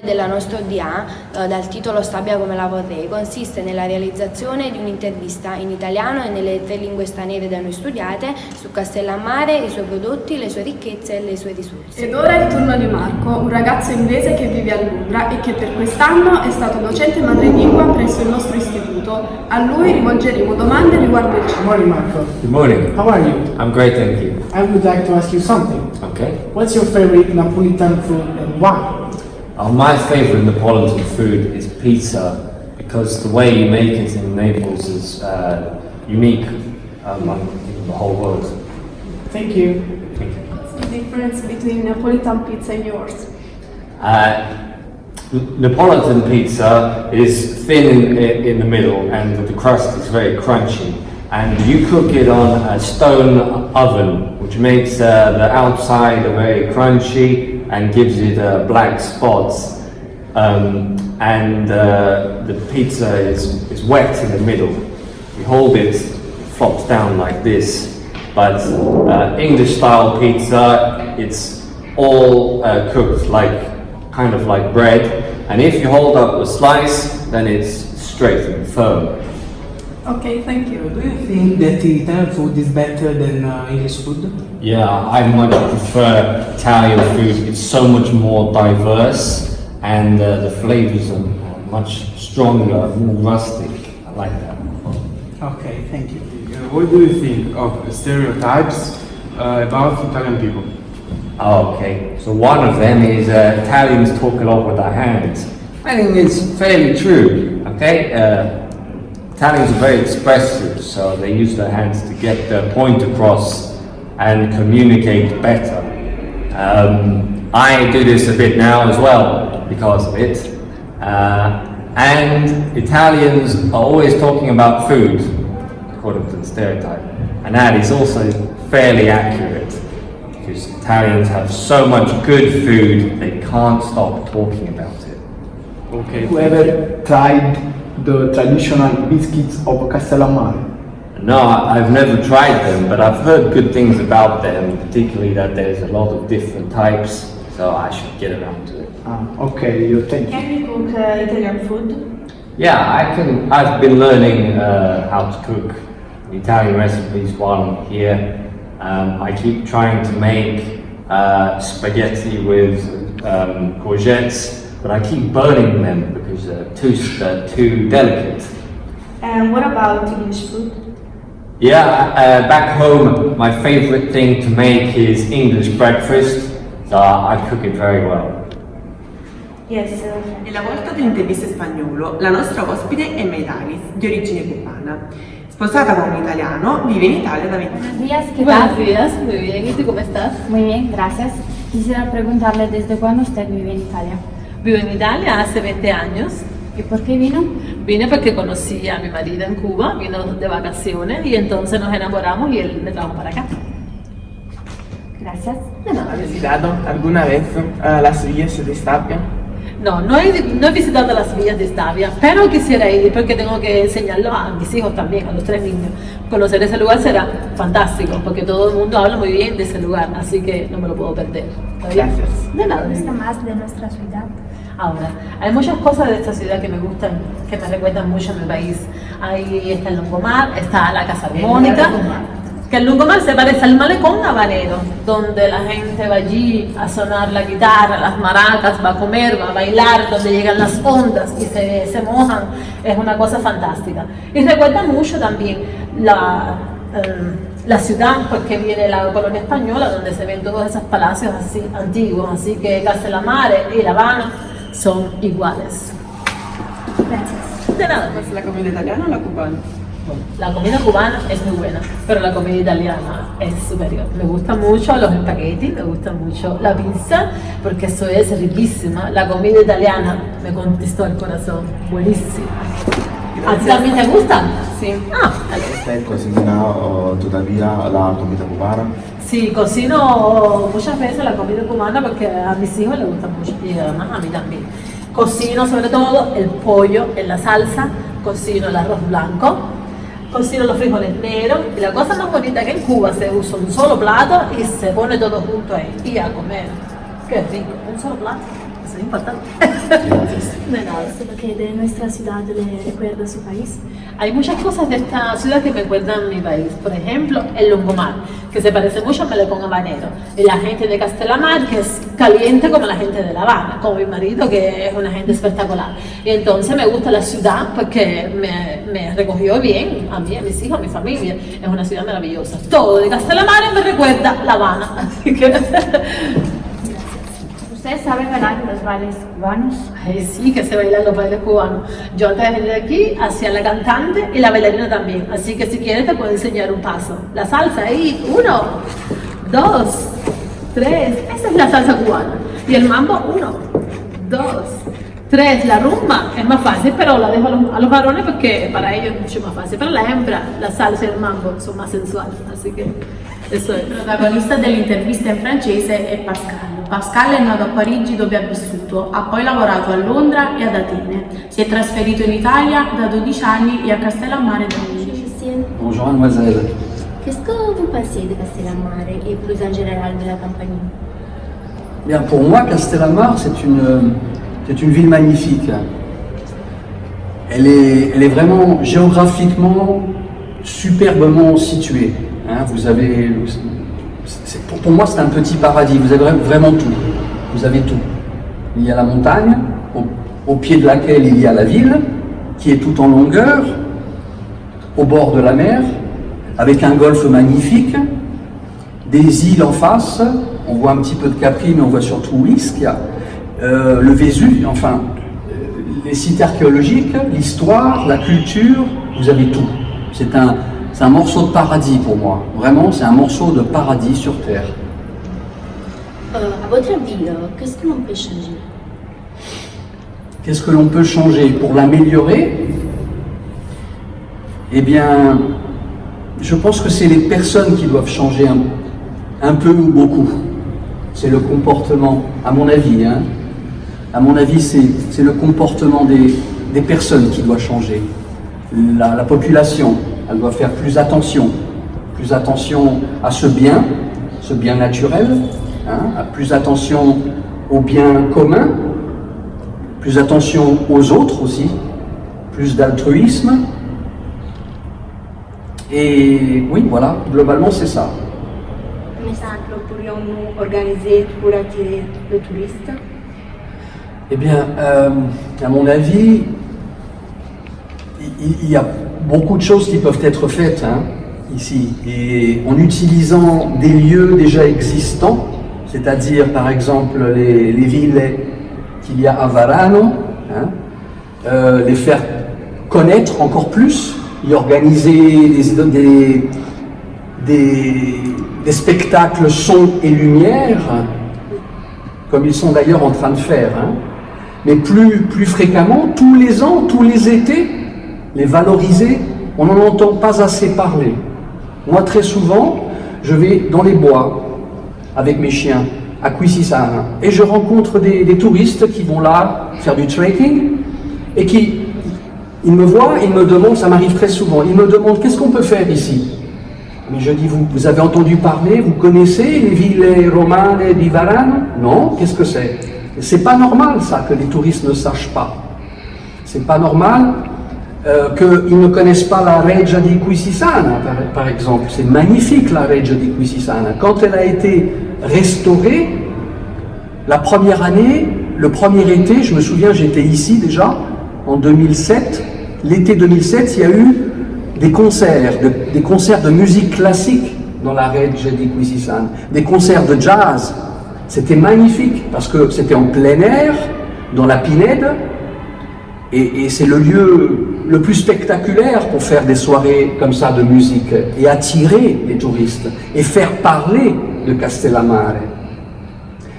della nostra ODA, dal titolo Stabia come la vorrei, consiste nella realizzazione di un'intervista in italiano e nelle 3 lingue straniere da noi studiate su Castellammare, i suoi prodotti, le sue ricchezze e le sue risorse. Ed ora è il turno di Marco, un ragazzo inglese che vive a Londra e che per quest'anno è stato docente madrelingua presso il nostro istituto. A lui rivolgeremo domande riguardo il cibo. Good morning, Marco. Good morning. How are you? I'm great, thank you. I would like to ask you something. Okay. What's your favorite Napolitan food and why? My favorite Neapolitan food is pizza because the way you make it in Naples is unique among the whole world. Thank you. Thank you. What's the difference between Napolitan pizza and yours? Neapolitan pizza is thin in the middle and the crust is very crunchy. And you cook it on a stone oven, which makes the outside very crunchy and gives it black spots. The pizza is wet in the middle. You hold it, it flops down like this. But English style pizza, it's all cooked kind of like bread. And if you hold up a slice, then it's straight and firm. Okay, thank you. Do you think that Italian food is better than English food? Yeah, I much prefer Italian food. It's so much more diverse and the flavors are much stronger, more rustic. I like that. Okay, thank you. What do you think of stereotypes about Italian people? Oh, okay. So one of them is Italians talk a lot with their hands. I think it's fairly true. Okay. Italians are very expressive, so they use their hands to get their point across and communicate better. I do this a bit now as well because of it. And Italians are always talking about food, according to the stereotype. And that is also fairly accurate because Italians have so much good food they can't stop talking about it. Okay. Have you ever tried the traditional biscuits of Castellammare? No, I've never tried them, but I've heard good things about them, particularly that there's a lot of different types, so I should get around to it. Okay, thank you. Can you cook Italian food? Yeah, I can. I've been learning how to cook Italian recipes while I'm here. I keep trying to make spaghetti with courgettes, but I keep burning them because they're too delicate. And what about English food? Yeah, back home, my favorite thing to make is English breakfast, so I cook it very well. Yes. Nella volta dell'intervista in spagnolo, la nostra ospite è Meidalis, di origine cubana. Sposata con un italiano, vive in Italia da 20 anni. Buenos días, ¿qué tal? Buenos días, muy bien. ¿Y tú cómo estás? Muy bien, gracias. Quisiera preguntarle desde cuándo usted vive en Italia. Vivo en Italia hace 20 años. ¿Y por qué vino? Vine porque conocí a mi marido en Cuba, vino de vacaciones y entonces nos enamoramos y él me trajo para acá. Gracias. ¿Has visitado alguna vez las villas de Stabia? No, no he visitado las villas de Stabia, pero quisiera ir porque tengo que enseñarlo a mis hijos también, a los 3 niños. Conocer ese lugar será fantástico porque todo el mundo habla muy bien de ese lugar, así que no me lo puedo perder. ¿Está bien? Gracias. De nada. ¿Qué gusta más de nuestra ciudad? Ahora, hay muchas cosas de esta ciudad que me gustan, que me recuerdan mucho a mi país. Ahí está el Lungomar, está la Casa Armónica, que el Lungomar se parece al malecón habanero, donde la gente va allí a sonar la guitarra, las maracas, va a comer, va a bailar, donde llegan las ondas y se mojan. Es una cosa fantástica. Y recuerda mucho también la ciudad, porque viene la colonia española, donde se ven todos esos palacios así antiguos, así que Castellammare y La Habana son iguales. Gracias. De nada. ¿Es la comida italiana o la cubana? La comida cubana es muy buena, pero la comida italiana es superior. Me gustan mucho los espaguetis, me gusta mucho la pizza, porque eso es riquísima. La comida italiana me conquistó el corazón, buenísima. ¿A ti también te gusta? Sí. Ah, ¿Usted cocina todavía la comida cubana? sí, cocino muchas veces la comida cubana porque a mis hijos les gusta mucho y además a mí también. Cocino sobre todo el pollo en la salsa, cocino el arroz blanco, cocino los frijoles negros y la cosa más bonita que en Cuba se usa un solo plato y se pone todo junto ahí y a comer. Qué rico, un solo plato. eso es importante. De nada. ¿Qué de nuestra ciudad le recuerda su país? Hay muchas cosas de esta ciudad que me recuerdan mi país. Por ejemplo, el Lungomar, que se parece mucho a Malecón Habanero. Y la gente de Castelamar, que es caliente como la gente de La Habana, como mi marido, que es una gente espectacular. Y entonces me gusta la ciudad porque me recogió bien, a mí, a mis hijos, a mi familia. Es una ciudad maravillosa. Todo de Castelamar me recuerda La Habana. Así que... ¿Usted sabe bailar los bailes cubanos? Ay, sí, que se bailan los bailes cubanos. Yo antes de venir aquí hacía la cantante y la bailarina también. Así que si quieres te puedo enseñar un paso. La salsa ahí, 1, 2, 3. Esa es la salsa cubana. Y el mambo, 1, 2, 3. La rumba es más fácil, pero la dejo a los varones porque para ellos es mucho más fácil. Para la hembra, la salsa y el mambo son más sensuales. Así que eso es. Il protagonista dell'intervista in francese è Pascal. Pascal è nato a Parigi dove ha vissuto, ha poi lavorato a Londra e ad Atene. Si è trasferito in Italia da 12 anni e a Castellammare da 11. Bonjour mademoiselle. Qu'est-ce que vous pensez de Castellammare et plus en général de la Campanie? Bien, pour moi, Castellammare, c'est une ville magnifique. Elle est vraiment géographiquement superbement située. Hein, vous avez, pour moi, c'est un petit paradis. Vous avez vraiment tout. Vous avez tout. Il y a la montagne, au pied de laquelle il y a la ville, qui est tout en longueur, au bord de la mer, avec un golfe magnifique, des îles en face. On voit un petit peu de Capri, mais on voit surtout Ischia, le Vésuve, enfin, les sites archéologiques, l'histoire, la culture, vous avez tout. C'est un morceau de paradis pour moi. Vraiment, c'est un morceau de paradis sur Terre. À votre avis, qu'est-ce que l'on peut changer? Qu'est-ce que l'on peut changer pour l'améliorer? Eh bien, je pense que c'est les personnes qui doivent changer un peu ou beaucoup. C'est le comportement, à mon avis. Hein. À mon avis, c'est le comportement des personnes qui doit changer. La population, elle doit faire plus attention à ce bien naturel, hein, plus attention au bien commun, plus attention aux autres aussi, plus d'altruisme. Et oui, voilà, globalement c'est ça. Un message pourrions-nous organiser pour attirer le touriste? Eh bien, à mon avis, il y a beaucoup de choses qui peuvent être faites hein, ici. Et en utilisant des lieux déjà existants, c'est-à-dire par exemple les villes qu'il y a à Varano, hein, les faire connaître encore plus, y organiser des spectacles son et lumière, comme ils sont d'ailleurs en train de faire, hein. Mais plus fréquemment, tous les ans, tous les étés, les valoriser. On n'en entend pas assez parler. Moi, très souvent, je vais dans les bois avec mes chiens, à Quisisana, et je rencontre des touristes qui vont là faire du trekking, et ils me voient, ils me demandent, ça m'arrive très souvent, ils me demandent qu'est-ce qu'on peut faire ici. Mais je dis, vous avez entendu parler, vous connaissez les villes romanes di Varano? Non, qu'est-ce que c'est? C'est pas normal ça que les touristes ne sachent pas. C'est pas normal qu'ils ne connaissent pas la Reggia di Quisisana, par exemple. C'est magnifique la Reggia di Quisisana. Quand elle a été restaurée, la première année, le premier été, je me souviens, j'étais ici déjà, en 2007. L'été 2007, il y a eu des concerts de musique classique dans la Reggia di Quisisana, des concerts de jazz. C'était magnifique parce que c'était en plein air, dans la Pinède, et c'est le lieu le plus spectaculaire pour faire des soirées comme ça de musique et attirer les touristes et faire parler de Castellammare.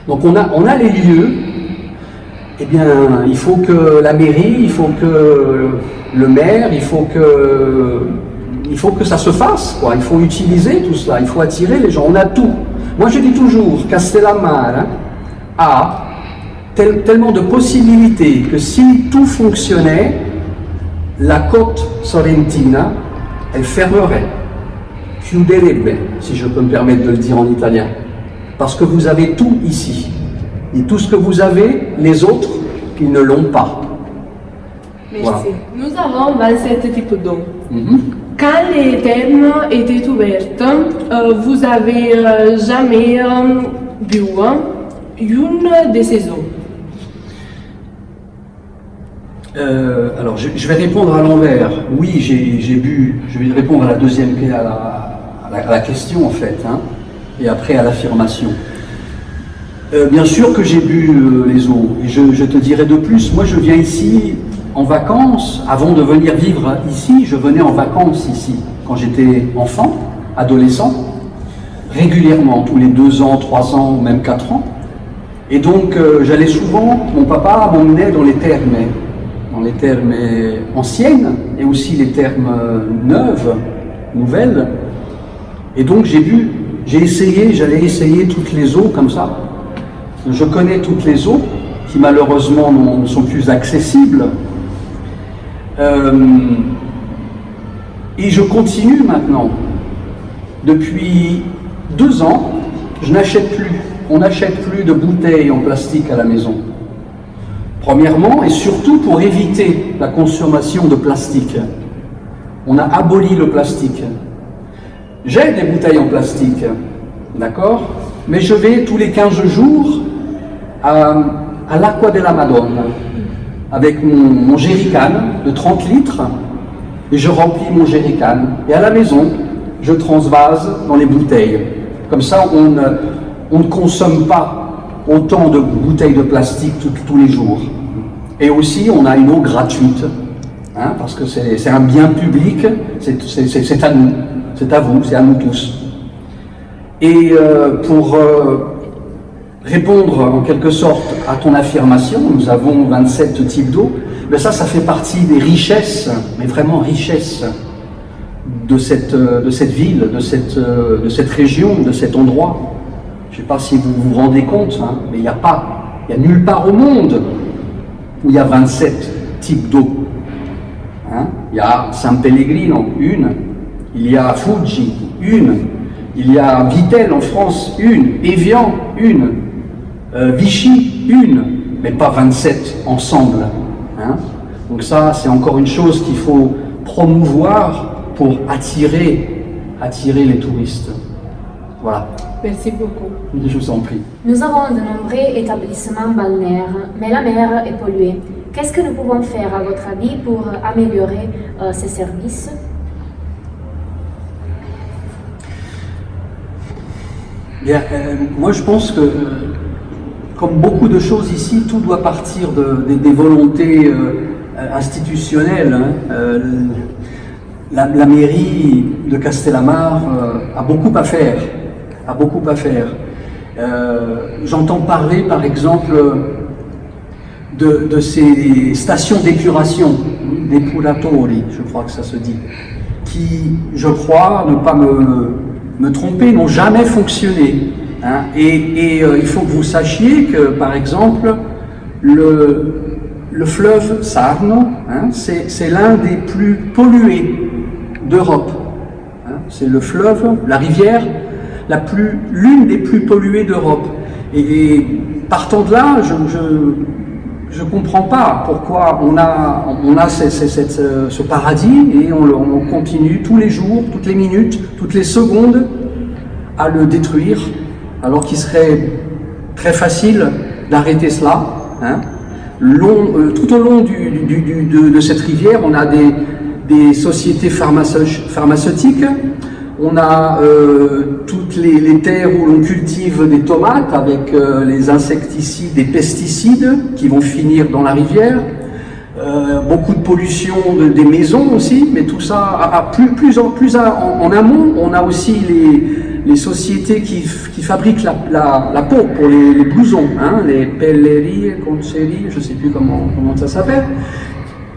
Donc on a les lieux. Eh bien, il faut que la mairie, il faut que le maire, il faut que ça se fasse, quoi. Il faut utiliser tout ça, il faut attirer les gens. On a tout. Moi, je dis toujours, Castellammare a tellement de possibilités que si tout fonctionnait, la côte sorrentina, elle fermerait, chiuderebbe, si je peux me permettre de le dire en italien, parce que vous avez tout ici. Et tout ce que vous avez, les autres, ils ne l'ont pas. Merci. Voilà. Nous avons 27 types d'eau. Mhm. Quand les thermes étaient ouvertes, vous avez jamais bu une de ces eaux. Alors, je vais répondre à l'envers. Oui, j'ai bu. Je vais répondre à la deuxième, à la question en fait, hein, et après à l'affirmation. Bien sûr que j'ai bu les eaux. Et je te dirai de plus. Moi, je viens ici en vacances. Avant de venir vivre ici, je venais en vacances ici quand j'étais enfant, adolescent, régulièrement, tous les 2 ans, 3 ans, ou même 4 ans. Et donc, j'allais souvent. Mon papa m'emmenait dans les thermes anciennes et aussi les thermes nouvelles. Et donc j'allais essayer toutes les eaux comme ça. Je connais toutes les eaux qui malheureusement ne sont plus accessibles. Et je continue maintenant. Depuis 2 ans, on n'achète plus de bouteilles en plastique à la maison. Premièrement, et surtout pour éviter la consommation de plastique. On a aboli le plastique. J'ai des bouteilles en plastique, d'accord? Mais je vais tous les 15 jours à l'Acqua della Madonna avec mon jerrycan de 30 litres et je remplis mon jerrycan. Et à la maison, je transvase dans les bouteilles. Comme ça, on ne consomme pas autant de bouteilles de plastique tous les jours. Et aussi, on a une eau gratuite, hein, parce que c'est un bien public, c'est à nous, c'est à vous, c'est à nous tous. Et pour répondre en quelque sorte à ton affirmation, nous avons 27 types d'eau, mais ça fait partie des richesses, mais vraiment richesses, de cette ville, de cette région, de cet endroit. Je ne sais pas si vous vous rendez compte, hein, mais il n'y a nulle part au monde où il y a 27 types d'eau. Hein? Il y a San Pellegrino, une. Il y a Fuji, une. Il y a Vittel en France, une. Evian, une. Vichy, une. Mais pas 27 ensemble. Hein? Donc ça, c'est encore une chose qu'il faut promouvoir pour attirer les touristes. Voilà. Merci beaucoup. Je vous en prie. Nous avons de nombreux établissements balnéaires, mais la mer est polluée. Qu'est-ce que nous pouvons faire, à votre avis, pour améliorer ces services? Bien, moi je pense que, comme beaucoup de choses ici, tout doit partir des volontés institutionnelles. Hein. La mairie de Castellammare a beaucoup à faire. J'entends parler par exemple de ces stations d'épuration, depuratori, je crois que ça se dit, qui, je crois, ne pas me tromper, n'ont jamais fonctionné. Hein. Et il faut que vous sachiez que, par exemple, le fleuve Sarno, hein, c'est l'un des plus pollués d'Europe. Hein. C'est le fleuve, la rivière, l'une des plus polluées d'Europe. Et partant de là, je ne comprends pas pourquoi on a ce paradis et on continue tous les jours, toutes les minutes, toutes les secondes à le détruire, alors qu'il serait très facile d'arrêter cela. Hein. Tout au long de cette rivière, on a des sociétés pharmaceutiques. On a toutes les terres où l'on cultive des tomates avec les insecticides, des pesticides qui vont finir dans la rivière. Beaucoup de pollution des maisons aussi, mais tout ça, plus en amont, on a aussi les sociétés qui fabriquent la peau pour les blousons, hein, les pelleries, conceries, je ne sais plus comment ça s'appelle.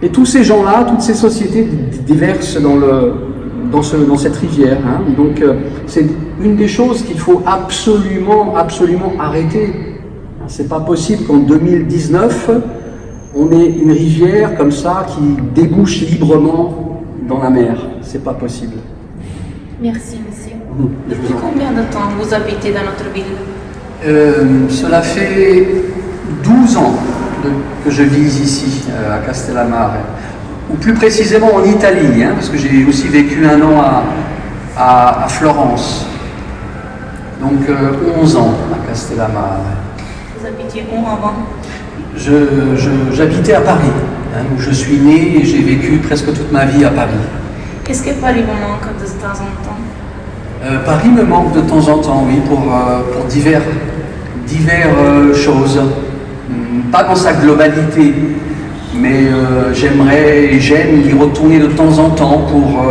Et tous ces gens-là, toutes ces sociétés déversent dans cette rivière. Hein. Donc c'est une des choses qu'il faut absolument arrêter. C'est pas possible qu'en 2019, on ait une rivière comme ça qui débouche librement dans la mer. C'est pas possible. Merci, monsieur. Je vous en prie. Combien de temps vous habitez dans notre ville? Cela fait 12 ans que je vis ici, à Castellammare, ou plus précisément en Italie, parce que j'ai aussi vécu 1 an à Florence. Donc 11 ans à Castellammare. Vous habitiez où avant? J'habitais à Paris, où je suis né et j'ai vécu presque toute ma vie à Paris. Est-ce que Paris vous manque de temps en temps? Paris me manque de temps en temps, oui, pour diverses choses. Pas dans sa globalité, mais j'aime y retourner de temps en temps pour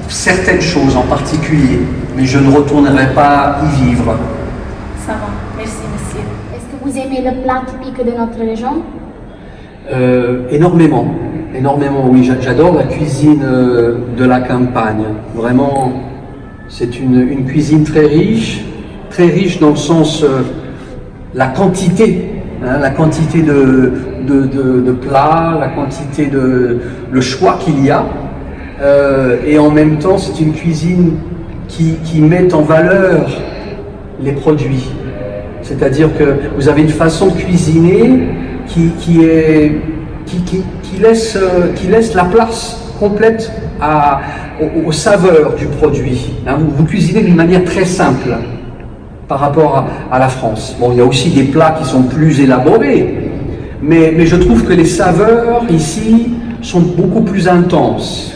certaines choses en particulier, mais je ne retournerai pas y vivre. Ça va, merci monsieur. Est-ce que vous aimez le plat typique de notre région? Énormément, oui. J'adore la cuisine de la campagne. Vraiment, c'est une cuisine très riche dans le sens la quantité de plats, la quantité le choix qu'il y a. Et en même temps, c'est une cuisine qui met en valeur les produits. C'est-à-dire que vous avez une façon de cuisiner qui laisse la place complète aux saveurs du produit. Vous cuisinez d'une manière très simple par rapport à la France. Bon, il y a aussi des plats qui sont plus élaborés, mais je trouve que les saveurs ici sont beaucoup plus intenses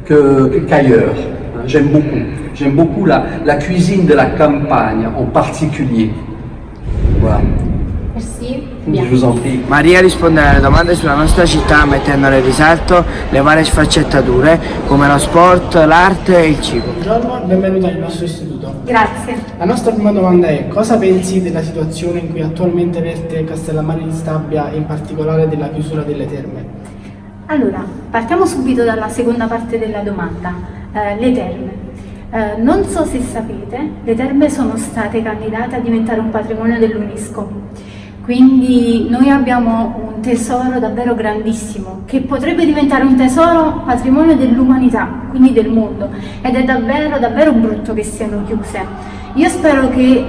qu'ailleurs. J'aime beaucoup la cuisine de la campagne en particulier. Voilà. Merci. Je vous en prie. Maria risponde alle domande sulla nostra città mettendo in risalto le varie sfaccettature come lo sport, l'arte e il cibo. Buongiorno, benvenuta nel nostro istituto. Grazie. La nostra prima domanda è: cosa pensi della situazione in cui attualmente verte Castellammare di Stabia e in particolare della chiusura delle terme? Allora, partiamo subito dalla seconda parte della domanda, le terme. Non so se sapete, le terme sono state candidate a diventare un patrimonio dell'UNESCO. Quindi noi abbiamo un tesoro davvero grandissimo, che potrebbe diventare un tesoro patrimonio dell'umanità, quindi del mondo, ed è davvero brutto che siano chiuse. Io spero che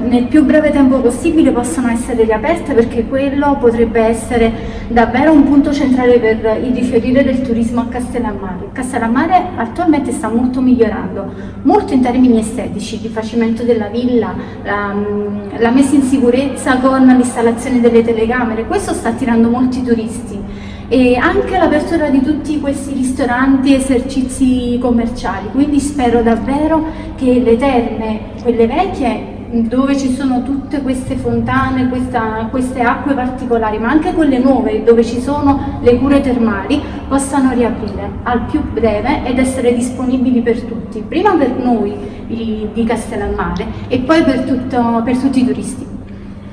nel più breve tempo possibile possano essere riaperte, perché quello potrebbe essere davvero un punto centrale per il rifiorire del turismo a Castellammare. Castellammare attualmente sta molto migliorando, molto in termini estetici, il rifacimento della villa, la messa in sicurezza con l'installazione delle telecamere, questo sta attirando molti turisti. E anche l'apertura di tutti questi ristoranti e esercizi commerciali, quindi spero davvero che le terme, quelle vecchie, dove ci sono tutte queste fontane, queste acque particolari, ma anche quelle nuove dove ci sono le cure termali, possano riaprire al più breve ed essere disponibili per tutti, prima per noi di Castellammare e poi per tutti i turisti.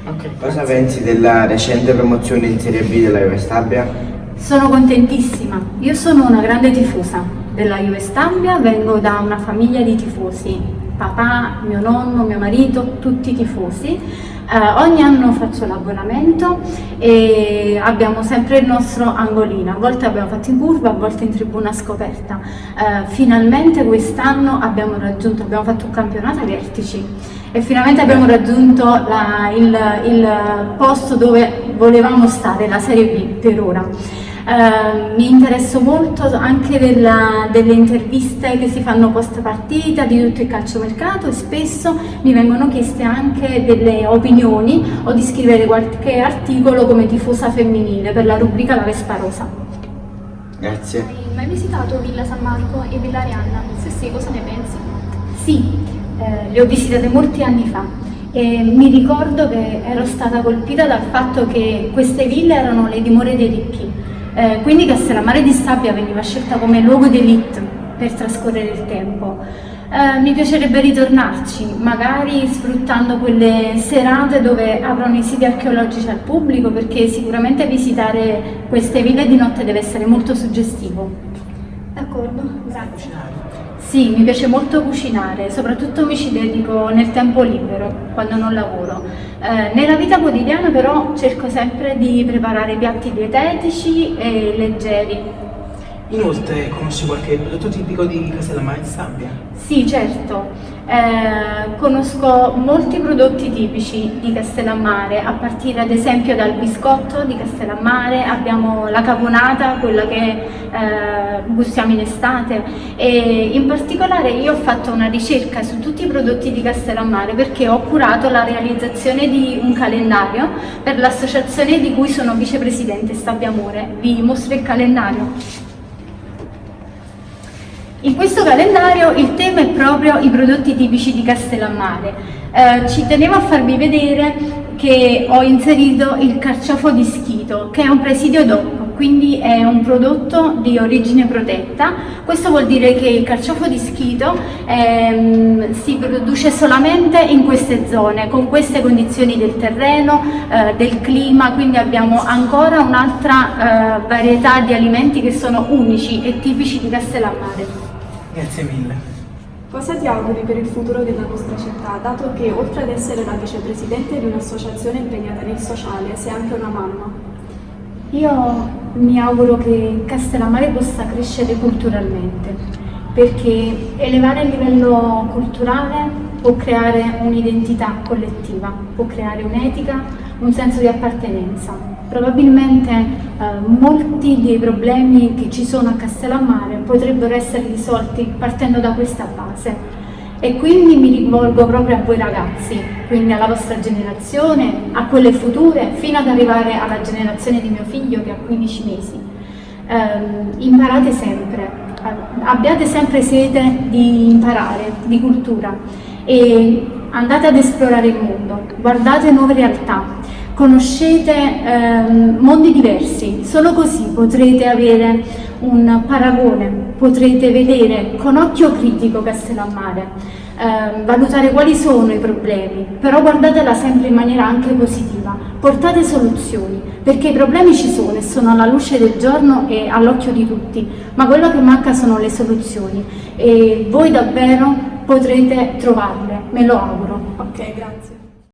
Okay. Cosa pensi della recente promozione in Serie B della Juve Stabia? Sono contentissima, io sono una grande tifosa della Juve Stabia, vengo da una famiglia di tifosi, papà, mio nonno, mio marito, tutti tifosi. Ogni anno faccio l'abbonamento e abbiamo sempre il nostro angolino, a volte abbiamo fatto in curva, a volte in tribuna scoperta. Finalmente quest'anno abbiamo fatto un campionato ai vertici e finalmente abbiamo raggiunto il posto dove volevamo stare, la Serie B per ora. Mi interesso molto anche delle interviste che si fanno post partita di tutto il calciomercato e spesso mi vengono chieste anche delle opinioni o di scrivere qualche articolo come tifosa femminile per la rubrica La Vespa Rosa. Grazie. Hai mai visitato Villa San Marco e Villa Arianna? Se sì, cosa ne pensi? Sì, le ho visitate molti anni fa e mi ricordo che ero stata colpita dal fatto che queste ville erano le dimore dei ricchi. Quindi Castellammare di Stabia veniva scelta come luogo d'élite per trascorrere il tempo. Mi piacerebbe ritornarci, magari sfruttando quelle serate dove aprono i siti archeologici al pubblico, perché sicuramente visitare queste ville di notte deve essere molto suggestivo. D'accordo, grazie. Sì, mi piace molto cucinare, soprattutto mi ci dedico nel tempo libero, quando non lavoro. Nella vita quotidiana però cerco sempre di preparare piatti dietetici e leggeri. Inoltre, conosci qualche prodotto tipico di Castellammare di Stabia? Sì, certo. Conosco molti prodotti tipici di Castellammare, a partire ad esempio dal biscotto di Castellammare, abbiamo la caponata, quella che gustiamo in estate, e in particolare io ho fatto una ricerca su tutti i prodotti di Castellammare perché ho curato la realizzazione di un calendario per l'associazione di cui sono vicepresidente, Stabbiamore. Vi mostro il calendario. In questo calendario il tema è proprio i prodotti tipici di Castellammare. Ci tenevo a farvi vedere che ho inserito il carciofo di schito, che è un presidio DOP, quindi è un prodotto di origine protetta. Questo vuol dire che il carciofo di schito si produce solamente in queste zone, con queste condizioni del terreno, del clima, quindi abbiamo ancora un'altra varietà di alimenti che sono unici e tipici di Castellammare. Grazie mille. Cosa ti auguri per il futuro della nostra città, dato che oltre ad essere la vicepresidente di un'associazione impegnata nel sociale, sei anche una mamma? Io mi auguro che Castellammare possa crescere culturalmente, perché elevare il livello culturale può creare un'identità collettiva, può creare un'etica, un senso di appartenenza. Probabilmente molti dei problemi che ci sono a Castellammare potrebbero essere risolti partendo da questa base, e quindi mi rivolgo proprio a voi ragazzi, quindi alla vostra generazione, a quelle future, fino ad arrivare alla generazione di mio figlio che ha 15 mesi. Imparate sempre, abbiate sempre sete di imparare, di cultura, e andate ad esplorare il mondo, guardate nuove realtà. Conoscete mondi diversi, solo così potrete avere un paragone, potrete vedere con occhio critico Castellammare, valutare quali sono i problemi, però guardatela sempre in maniera anche positiva, portate soluzioni, perché i problemi ci sono e sono alla luce del giorno e all'occhio di tutti, ma quello che manca sono le soluzioni e voi davvero potrete trovarle, me lo auguro. Ok, grazie.